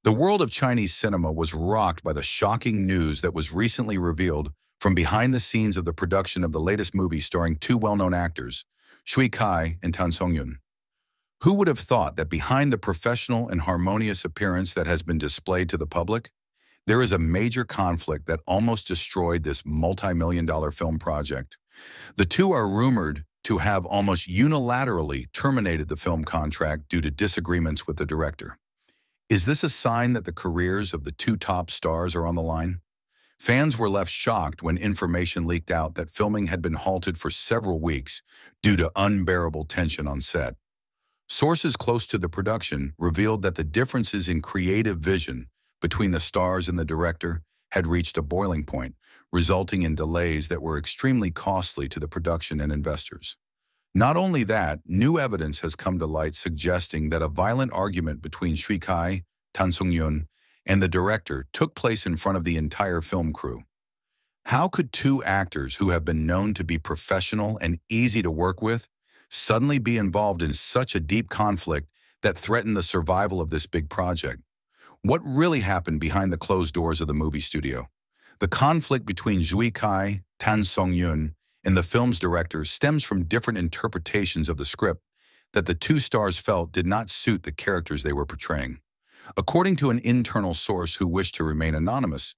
The world of Chinese cinema was rocked by the shocking news that was recently revealed from behind the scenes of the production of the latest movie starring two well-known actors, Shui Kai and Tan Songyun. Who would have thought that behind the professional and harmonious appearance that has been displayed to the public, there is a major conflict that almost destroyed this multi-million-dollar film project? The two are rumored to have almost unilaterally terminated the film contract due to disagreements with the director. Is this a sign that the careers of the two top stars are on the line? Fans were left shocked when information leaked out that filming had been halted for several weeks due to unbearable tension on set. Sources close to the production revealed that the differences in creative vision between the stars and the director had reached a boiling point, resulting in delays that were extremely costly to the production and investors. Not only that, new evidence has come to light suggesting that a violent argument between Shui Kai, Tan Songyun, and the director took place in front of the entire film crew. How could two actors who have been known to be professional and easy to work with suddenly be involved in such a deep conflict that threatened the survival of this big project? What really happened behind the closed doors of the movie studio? The conflict between Shui Kai, Tan Songyun, and the film's director stems from different interpretations of the script that the two stars felt did not suit the characters they were portraying. According to an internal source who wished to remain anonymous,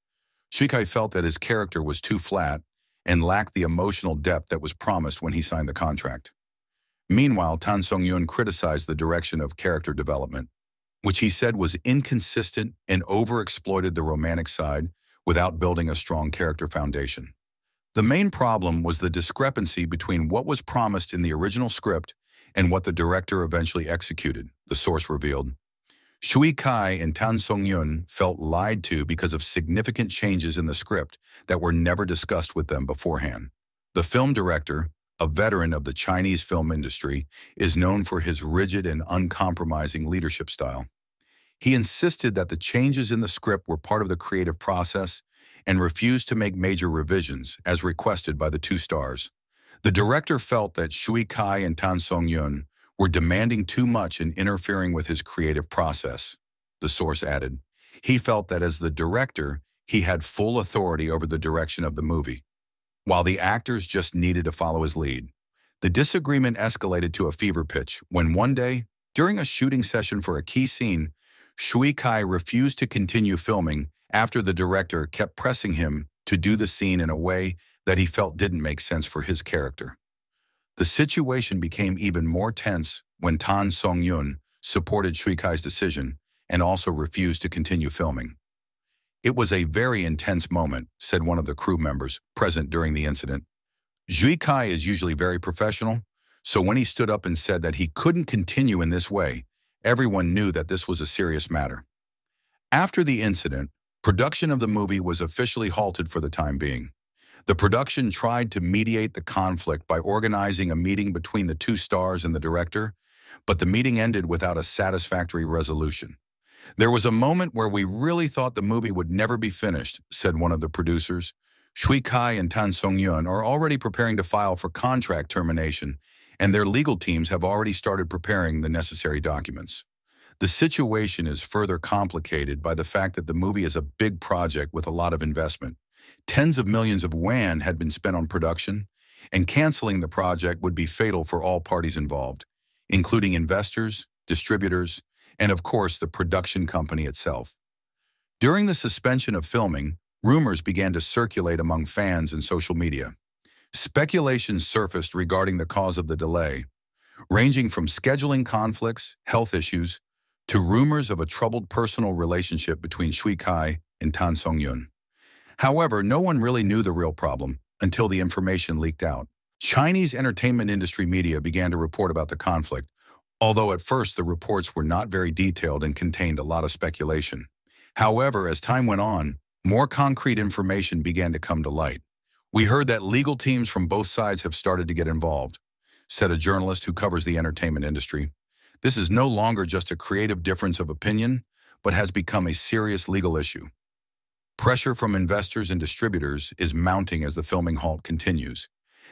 Shui Kai felt that his character was too flat and lacked the emotional depth that was promised when he signed the contract. Meanwhile, Tan Songyun criticized the direction of character development, which he said was inconsistent and overexploited the romantic side without building a strong character foundation. The main problem was the discrepancy between what was promised in the original script and what the director eventually executed, the source revealed. Shui Kai and Tan Songyun felt lied to because of significant changes in the script that were never discussed with them beforehand. The film director, a veteran of the Chinese film industry, is known for his rigid and uncompromising leadership style. He insisted that the changes in the script were part of the creative process and refused to make major revisions, as requested by the two stars. The director felt that Shui Kai and Tan Songyun were demanding too much and interfering with his creative process, the source added. He felt that as the director, he had full authority over the direction of the movie, while the actors just needed to follow his lead. The disagreement escalated to a fever pitch when one day, during a shooting session for a key scene, Shui Kai refused to continue filming after the director kept pressing him to do the scene in a way that he felt didn't make sense for his character. The situation became even more tense when Tan Songyun supported Shui Kai's decision and also refused to continue filming. "It was a very intense moment," said one of the crew members present during the incident. "Shui Kai is usually very professional, so when he stood up and said that he couldn't continue in this way, everyone knew that this was a serious matter." After the incident, production of the movie was officially halted for the time being. The production tried to mediate the conflict by organizing a meeting between the two stars and the director, but the meeting ended without a satisfactory resolution. "There was a moment where we really thought the movie would never be finished," said one of the producers. "Shui Kai and Tan Songyun are already preparing to file for contract termination, and their legal teams have already started preparing the necessary documents." The situation is further complicated by the fact that the movie is a big project with a lot of investment. Tens of millions of yuan had been spent on production, and canceling the project would be fatal for all parties involved, including investors, distributors, and of course the production company itself. During the suspension of filming, rumors began to circulate among fans and social media. Speculations surfaced regarding the cause of the delay, ranging from scheduling conflicts, health issues, to rumors of a troubled personal relationship between Shui Kai and Tan Songyun. However, no one really knew the real problem until the information leaked out. Chinese entertainment industry media began to report about the conflict, although at first the reports were not very detailed and contained a lot of speculation. However, as time went on, more concrete information began to come to light. "We heard that legal teams from both sides have started to get involved," said a journalist who covers the entertainment industry. "This is no longer just a creative difference of opinion, but has become a serious legal issue." Pressure from investors and distributors is mounting as the filming halt continues.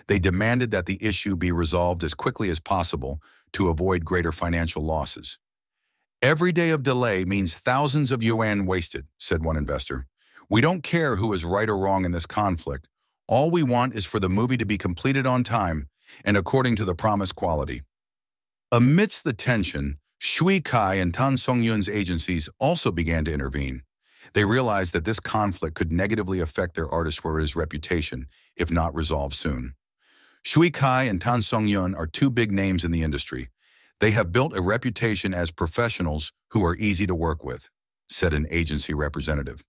They demanded that the issue be resolved as quickly as possible to avoid greater financial losses. Every day of delay means thousands of yuan wasted, said one investor. We don't care who is right or wrong in this conflict. All we want is for the movie to be completed on time and according to the promised quality. Amidst the tension, Shui Kai and Tan Songyun's agencies also began to intervene. They realized that this conflict could negatively affect their artist's reputation if not resolved soon. Shui Kai and Tan Songyun are two big names in the industry. They have built a reputation as professionals who are easy to work with, said an agency representative.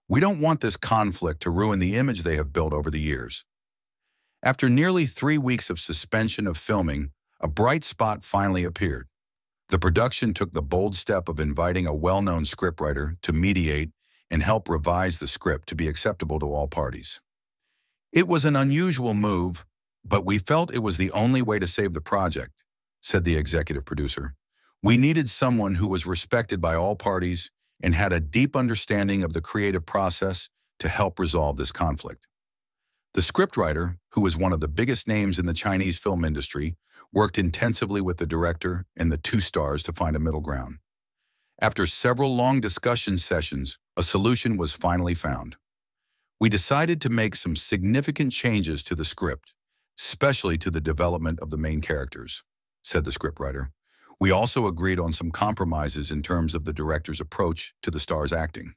We don't want this conflict to ruin the image they have built over the years. After nearly 3 weeks of suspension of filming, a bright spot finally appeared. The production took the bold step of inviting a well-known scriptwriter to mediate and help revise the script to be acceptable to all parties. It was an unusual move, but we felt it was the only way to save the project, said the executive producer. We needed someone who was respected by all parties and had a deep understanding of the creative process to help resolve this conflict. The scriptwriter, who is one of the biggest names in the Chinese film industry, worked intensively with the director and the two stars to find a middle ground. After several long discussion sessions, a solution was finally found. We decided to make some significant changes to the script, especially to the development of the main characters, said the scriptwriter. We also agreed on some compromises in terms of the director's approach to the stars' acting.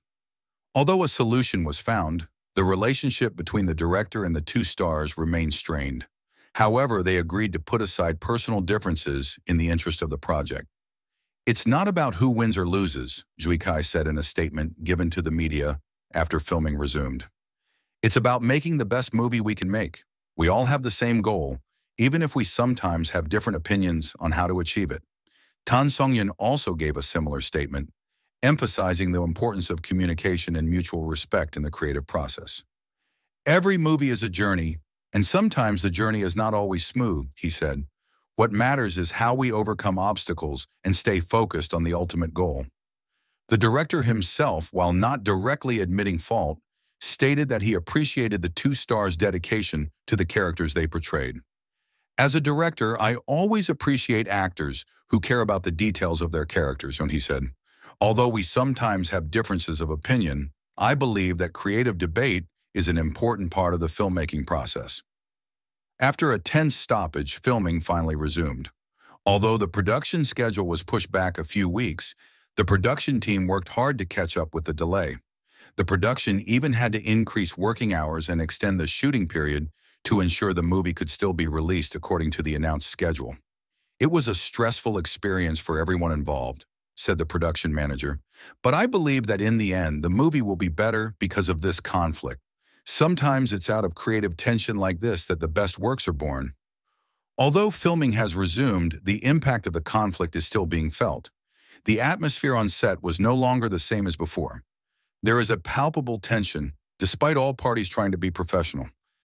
Although a solution was found, the relationship between the director and the two stars remained strained. However, they agreed to put aside personal differences in the interest of the project. It's not about who wins or loses, Shui Kai said in a statement given to the media after filming resumed. It's about making the best movie we can make. We all have the same goal, even if we sometimes have different opinions on how to achieve it. Tan Songyun also gave a similar statement, emphasizing the importance of communication and mutual respect in the creative process. Every movie is a journey, and sometimes the journey is not always smooth, he said. What matters is how we overcome obstacles and stay focused on the ultimate goal. The director himself, while not directly admitting fault, stated that he appreciated the two stars' dedication to the characters they portrayed. As a director, I always appreciate actors who care about the details of their characters, he said. Although we sometimes have differences of opinion, I believe that creative debate is an important part of the filmmaking process. After a tense stoppage, filming finally resumed. Although the production schedule was pushed back a few weeks, the production team worked hard to catch up with the delay. The production even had to increase working hours and extend the shooting period to ensure the movie could still be released according to the announced schedule. It was a stressful experience for everyone involved, said the production manager, but I believe that in the end, the movie will be better because of this conflict. Sometimes it's out of creative tension like this that the best works are born. Although filming has resumed, the impact of the conflict is still being felt. The atmosphere on set was no longer the same as before. There is a palpable tension, despite all parties trying to be professional.